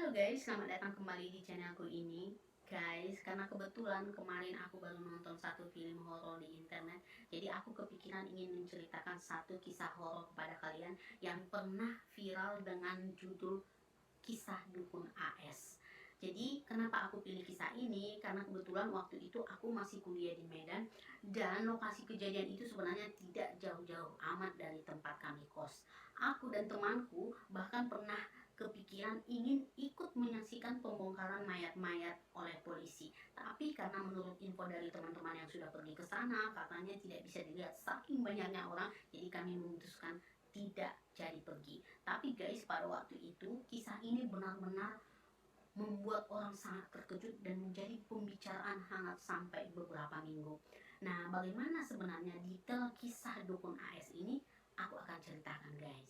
Halo guys, selamat datang kembali di channelku ini. Guys, karena kebetulan kemarin aku baru nonton satu film horor di internet, jadi aku kepikiran ingin menceritakan satu kisah horor kepada kalian yang pernah viral dengan judul Kisah Dukun AS. Jadi kenapa aku pilih kisah ini? Karena kebetulan waktu itu aku masih kuliah di Medan, dan lokasi kejadian itu sebenarnya tidak jauh-jauh amat dari tempat kami kos. Aku dan temanku bahkan pernah kepikiran ingin ikut menyaksikan pembongkaran mayat-mayat oleh polisi. Tapi karena menurut info dari teman-teman yang sudah pergi ke sana, katanya tidak bisa dilihat saking banyaknya orang, jadi kami memutuskan tidak jadi pergi. Tapi guys, pada waktu itu kisah ini benar-benar membuat orang sangat terkejut dan menjadi pembicaraan hangat sampai beberapa minggu. Nah, bagaimana sebenarnya detail kisah Dukun AS ini? Aku akan ceritakan guys.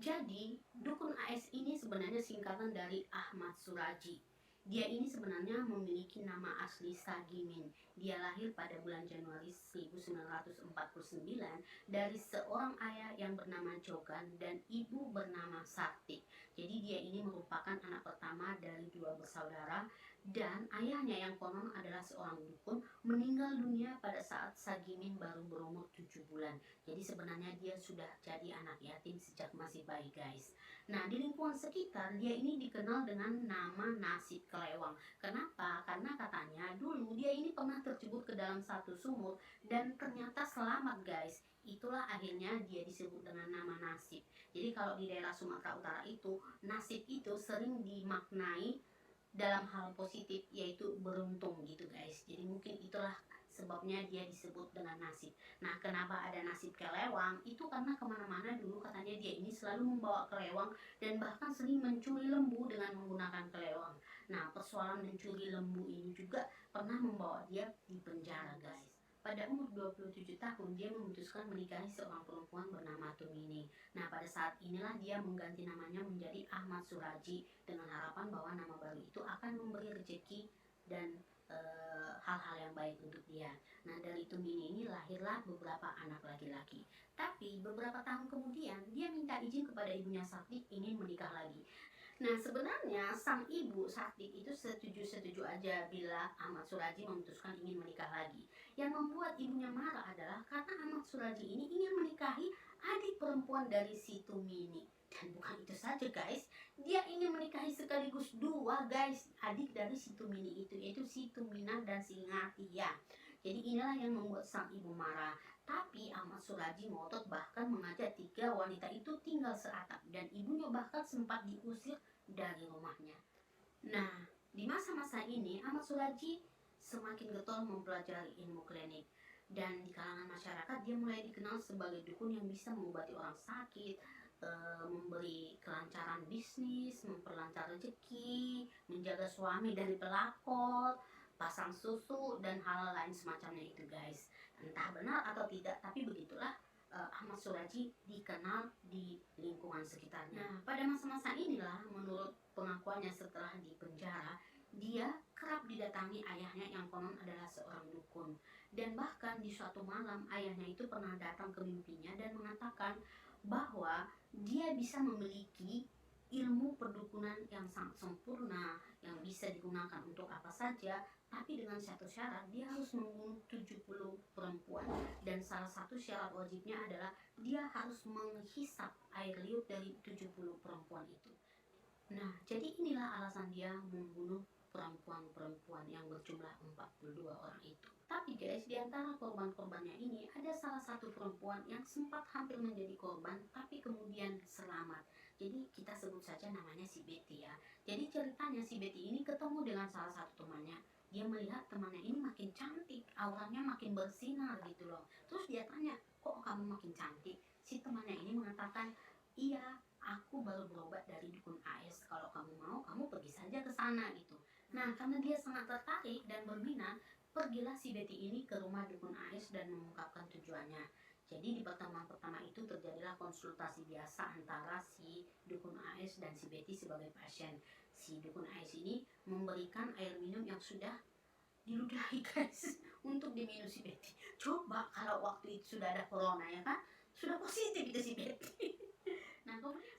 Jadi, Dukun AS ini sebenarnya singkatan dari Ahmad Suraji. Dia ini sebenarnya memiliki nama asli Sagimin. Dia lahir pada bulan Januari 1949 dari seorang ayah yang bernama Jogan dan ibu bernama Sakti. Jadi dia ini merupakan anak pertama dari dua bersaudara, dan ayahnya yang konon adalah seorang dukun meninggal dunia pada saat Sagimin baru berumur 7 bulan. Jadi sebenarnya dia sudah jadi anak yatim sejak masih bayi guys. Nah, di lingkungan sekitar dia ini dikenal dengan nama Nasib Kelewang. Kenapa? Karena katanya dulu dia ini pernah tercebur ke dalam satu sumur dan ternyata selamat guys. Itulah akhirnya dia disebut dengan nama Nasib. Jadi kalau di daerah Sumatera Utara itu, nasib itu sering dimaknai dalam hal positif, yaitu beruntung gitu guys. Jadi mungkin itulah sebabnya dia disebut dengan nasib. Nah, kenapa ada nasib kelewang? Itu karena kemana-mana dulu katanya dia ini selalu membawa kelewang dan bahkan sering mencuri lembu dengan menggunakan kelewang. Nah, persoalan mencuri lembu ini juga pernah membawa dia di penjara guys. Pada umur 27 tahun dia memutuskan menikahi seorang perempuan bernama Tumini. Nah, pada saat inilah dia mengganti namanya menjadi Ahmad Suraji dengan harapan bahwa nama baru itu akan memberi rezeki dan hal-hal yang baik untuk dia. Nah, dari Tumini ini lahirlah beberapa anak laki-laki. Tapi beberapa tahun kemudian dia minta izin kepada ibunya Sakti ingin menikah lagi. Nah, sebenarnya sang ibu Sakti itu setuju-setuju aja bila Ahmad Suraji memutuskan ingin menikah lagi. Yang membuat ibunya marah adalah karena Ahmad Suraji ini ingin menikahi adik perempuan dari si Tumini. Dan bukan itu saja guys, dia ingin menikahi sekaligus dua guys, adik dari si Tumini itu, yaitu si Tumina dan si Ngatia. Jadi inilah yang membuat sang ibu marah. Tapi Ahmad Suraji ngotot bahkan mengajak 3 wanita itu tinggal seatap, dan ibunya bahkan sempat diusir dari rumahnya. Nah, di masa-masa ini Ahmad Suraji semakin getol mempelajari ilmu klinik, dan di kalangan masyarakat dia mulai dikenal sebagai dukun yang bisa mengobati orang sakit, memberi kelancaran bisnis, memperlancar rezeki, menjaga suami dari pelakor, pasang susu, dan hal lain semacamnya itu guys. Entah benar atau tidak, tapi begitulah Ahmad Suraji dikenal di lingkungan sekitarnya. Nah, pada masa-masa inilah menurut pengakuannya setelah di penjara, dia kerap didatangi ayahnya yang konon adalah seorang dukun. Dan bahkan di suatu malam ayahnya itu pernah datang ke mimpinya dan mengatakan bahwa dia bisa memiliki ilmu perdukunan yang sangat sempurna, yang bisa digunakan untuk apa saja, tapi dengan satu syarat, dia harus membunuh 70 perempuan. Dan salah satu syarat wajibnya adalah dia harus menghisap air liur dari 70 perempuan itu. Nah, jadi inilah alasan dia membunuh perempuan-perempuan yang berjumlah 42 orang itu. Tapi guys, di antara korban-korbannya ini ada salah satu perempuan yang sempat hampir menjadi korban tapi kemudian selamat. Jadi kita sebut saja namanya si Betty ya. Jadi ceritanya si Betty ini ketemu dengan salah satu temannya. Dia melihat temannya ini makin cantik, auranya makin bersinar gitu loh. Terus dia tanya, kok kamu makin cantik? Si temannya ini mengatakan, iya, aku baru berobat dari dukun AS. Kalau kamu mau, kamu pergi saja ke sana gitu. Nah, karena dia sangat tertarik dan berminat, pergilah si Betty ini ke rumah dukun AS dan mengungkapkan tujuannya. Jadi di pertemuan pertama itu terjadilah konsultasi biasa antara si dukun AS dan si Betty sebagai pasien. Si dukun AS ini memberikan air minum yang sudah diludahi guys untuk diminum si Betty. Coba kalau waktu itu sudah ada corona ya kan, sudah positif itu si Betty.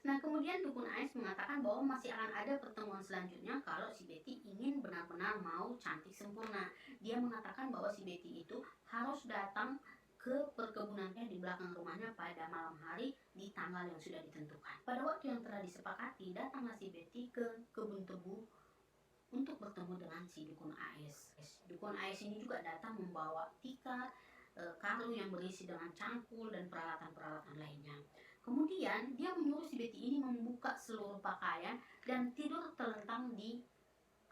Nah kemudian dukun Ais mengatakan bahwa masih akan ada pertemuan selanjutnya kalau si Betty ingin benar-benar mau cantik sempurna. Dia mengatakan bahwa si Betty itu harus datang ke perkebunan teh di belakang rumahnya pada malam hari di tanggal yang sudah ditentukan. Pada waktu yang telah disepakati, datanglah si Betty ke kebun tebu untuk bertemu dengan si dukun Ais. Dukun Ais ini juga datang membawa tikar, karung yang berisi dengan cangkul dan peralatan-peralatan lainnya. Kemudian dia menyuruh si Betty ini membuka seluruh pakaian dan tidur terlentang di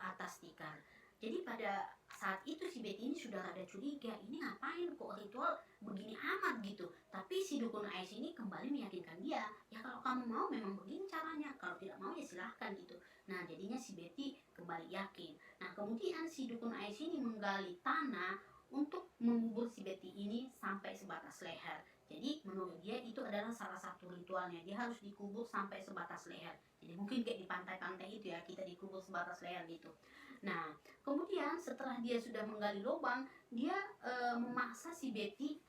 atas tikar. Jadi pada saat itu si Betty ini sudah rada curiga, ini ngapain kok ritual begini amat gitu. Tapi si dukun Ais ini kembali meyakinkan dia, ya kalau kamu mau memang begini caranya, kalau tidak mau ya silahkan gitu. Nah jadinya si Betty kembali yakin. Nah kemudian si dukun Ais ini menggali tanah untuk mengubur si Betty ini sampai sebatas leher. Jadi menurut dia itu adalah salah satu ritualnya, dia harus dikubur sampai sebatas leher. Jadi mungkin kayak di pantai-pantai itu ya, kita dikubur sebatas leher gitu. Nah kemudian setelah dia sudah menggali lubang, dia memaksa si Betty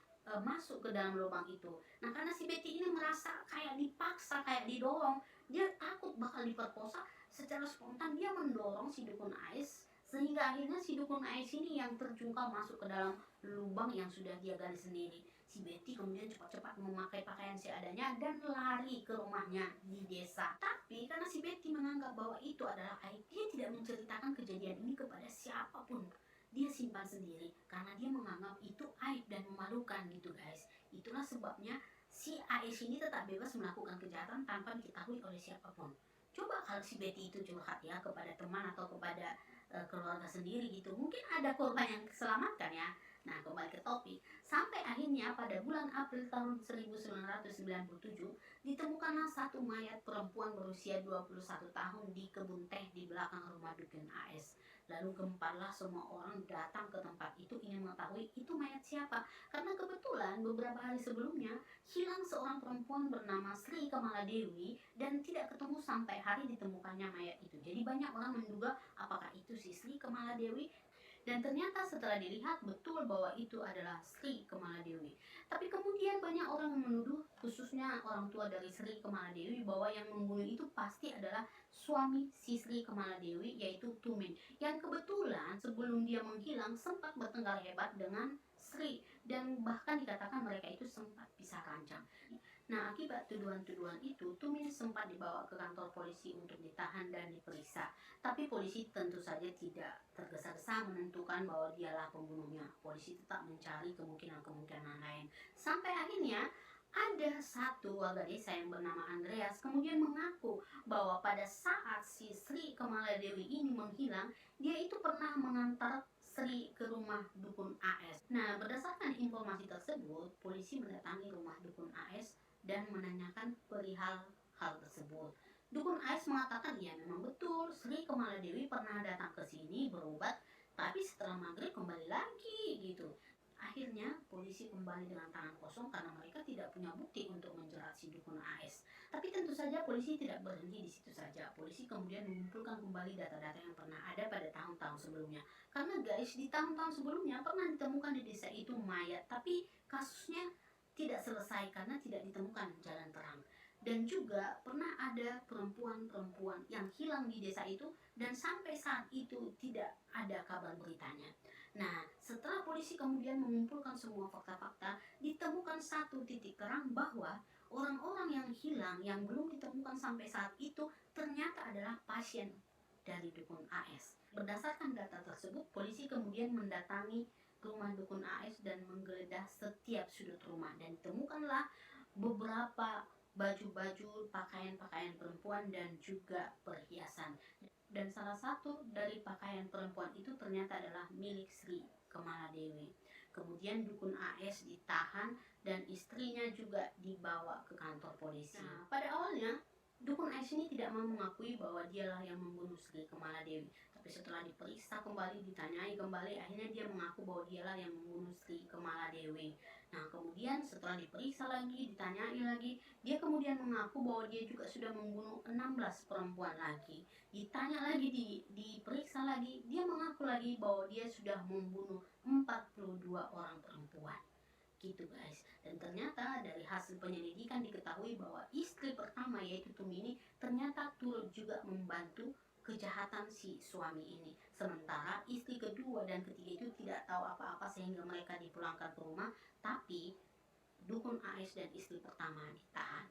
masuk ke dalam lubang itu. Nah karena si Betty ini merasa kayak dipaksa, kayak didorong, dia takut bakal diperkosa. Secara spontan dia mendorong si dukun Ais, sehingga akhirnya si dukun Ais ini yang terjungkal masuk ke dalam lubang yang sudah dia gali sendiri. Si Betty kemudian cepat-cepat memakai pakaian seadanya dan lari ke rumahnya di desa. Tapi karena si Betty menganggap bahwa itu adalah aib, dia tidak menceritakan kejadian ini kepada siapapun. Dia simpan sendiri karena dia menganggap itu aib dan memalukan gitu guys. Itulah sebabnya si Ais ini tetap bebas melakukan kejahatan tanpa diketahui oleh siapapun. Coba kalau si Betty itu curhat ya kepada teman atau kepada keluarga sendiri gitu, mungkin ada korban yang diselamatkan ya. Nah kembali ke topik, sampai akhirnya pada bulan April tahun 1997 ditemukanlah satu mayat perempuan berusia 21 tahun di kebun teh di belakang rumah dukun Ais. Lalu gemparlah semua orang datang ke tempat itu ingin mengetahui itu mayat siapa. Karena kebetulan beberapa hari sebelumnya hilang seorang perempuan bernama Sri Kamaladewi dan tidak ketemu sampai hari ditemukannya mayat itu. Jadi banyak orang menduga apakah itu si Sri Kamaladewi, dan ternyata setelah dilihat betul bahwa itu adalah Sri Kamaladewi. Tapi kemudian banyak orang menuduh, khususnya orang tua dari Sri Kamaladewi, bahwa yang membunuh itu pasti adalah suami si Sri Kamaladewi, yaitu Tumin, yang kebetulan sebelum dia menghilang sempat bertengkar hebat dengan Sri, dan bahkan dikatakan mereka itu sempat pisah ranjang. Nah, akibat tuduhan-tuduhan itu, Tumin sempat dibawa ke kantor polisi untuk ditahan dan diperiksa. Tapi polisi tentu saja tidak tergesa-gesa menentukan bahwa dialah pembunuhnya. Polisi tetap mencari kemungkinan-kemungkinan lain. Sampai akhirnya ada satu warga desa yang bernama Andreas kemudian mengaku bahwa pada saat si Sri Kamaladewi ini menghilang, dia itu pernah mengantar Sri ke rumah dukun AS. Nah, berdasarkan informasi tersebut, polisi mendatangi rumah dukun AS dan menanyakan perihal hal tersebut. Dukun Ais mengatakan ya memang betul Sri Kamaladewi pernah datang ke sini berobat, tapi setelah maghrib kembali lagi gitu. Akhirnya polisi kembali dengan tangan kosong karena mereka tidak punya bukti untuk menjerat si dukun Ais. Tapi tentu saja polisi tidak berhenti di situ saja. Polisi kemudian mengumpulkan kembali data-data yang pernah ada pada tahun-tahun sebelumnya. Karena guys, di tahun-tahun sebelumnya pernah ditemukan di desa itu mayat, tapi kasusnya tidak selesai karena tidak ditemukan jalan terang. Dan juga pernah ada perempuan-perempuan yang hilang di desa itu dan sampai saat itu tidak ada kabar beritanya. Nah, setelah polisi kemudian mengumpulkan semua fakta-fakta, ditemukan satu titik terang bahwa orang-orang yang hilang yang belum ditemukan sampai saat itu ternyata adalah pasien dari dukun AS. Berdasarkan data tersebut, polisi kemudian mendatangi rumah dukun AS dan menggeledah setiap sudut rumah dan ditemukanlah beberapa baju-baju, pakaian-pakaian perempuan dan juga perhiasan. Dan salah satu dari pakaian perempuan itu ternyata adalah milik Sri Kamaladewi. Kemudian dukun AS ditahan dan istrinya juga dibawa ke kantor polisi. Nah, pada awalnya dukun AS ini tidak mau mengakui bahwa dialah yang membunuh Sri Kamaladewi. Tapi setelah diperiksa kembali, ditanyai kembali, akhirnya dia mengaku bahwa dialah yang membunuh Sri Kamaladewi. Nah, kemudian setelah diperiksa lagi, ditanyai lagi, dia kemudian mengaku bahwa dia juga sudah membunuh 16 perempuan lagi. Ditanya lagi, diperiksa lagi, dia mengaku lagi bahwa dia sudah membunuh 42 orang perempuan. Gitu guys. Dan ternyata dari hasil penyelidikan diketahui bahwa istri pertama yaitu Tumini ternyata turut juga membantu kejahatan si suami ini. Sementara istri kedua dan ketiga itu tidak tahu apa-apa sehingga mereka dipulangkan ke rumah, tapi dukun AS dan istri pertama ditahan.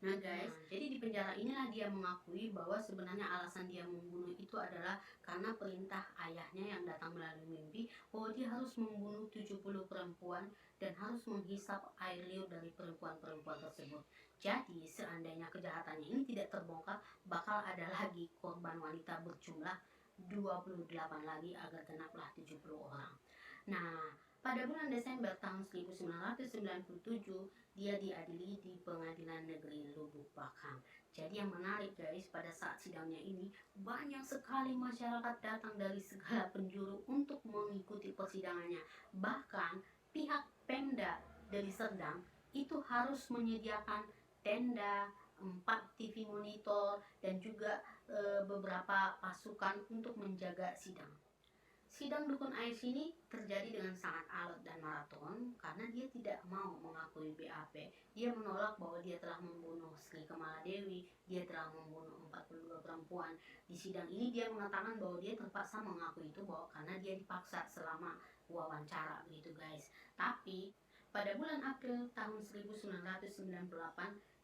Nah guys, jadi di penjara inilah dia mengakui bahwa sebenarnya alasan dia membunuh itu adalah karena perintah ayahnya yang datang melalui mimpi bahwa dia harus membunuh 70 perempuan dan harus menghisap air liur dari perempuan-perempuan tersebut. Jadi seandainya kejahatannya ini tidak terbongkar, bakal ada lagi korban wanita berjumlah 28 lagi agar genaplah 70 orang. Nah, pada bulan Desember tahun 1997, dia diadili di Pengadilan Negeri Lubuk Pakam. Jadi yang menarik guys, pada saat sidangnya ini banyak sekali masyarakat datang dari segala penjuru untuk mengikuti persidangannya. Bahkan pihak Pemda Deli Serdang itu harus menyediakan tenda, 4 TV monitor, dan juga beberapa pasukan untuk menjaga sidang. Sidang dukun AS ini terjadi dengan sangat alot dan maraton karena dia tidak mau mengakui BAP. Dia menolak bahwa dia telah membunuh Sri Kamaladewi, dia telah membunuh 42 perempuan. Di sidang ini dia mengatakan bahwa dia terpaksa mengakui itu bahwa karena dia dipaksa selama wawancara begitu guys. Tapi pada bulan April tahun 1998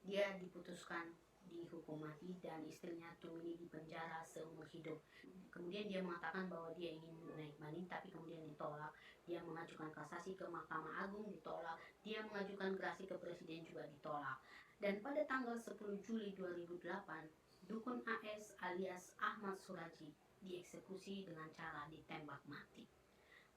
dia diputuskan dihukum mati dan istrinya Tumini dipenjara seumur hidup. Kemudian dia mengatakan bahwa dia ingin naik banding tapi kemudian ditolak. Dia mengajukan kasasi ke Mahkamah Agung, ditolak. Dia mengajukan gerasi ke Presiden, juga ditolak. Dan pada tanggal 10 Juli 2008, dukun AS alias Ahmad Suraji dieksekusi dengan cara ditembak mati.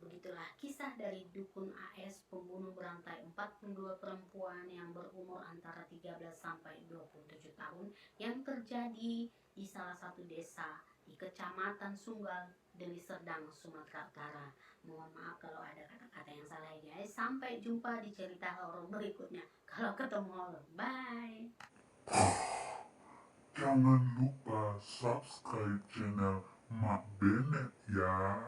Begitulah kisah dari dukun AS, pembunuh berantai 42 perempuan yang berumur antara 13 sampai 27 tahun yang terjadi di salah satu desa di Kecamatan Sunggal, Deli Serdang, Sumatera Utara. Mohon maaf kalau ada kata-kata yang salah ya guys. Sampai jumpa di cerita horor berikutnya. Kalau ketemu horor, bye. Jangan lupa subscribe channel Mak Benet ya.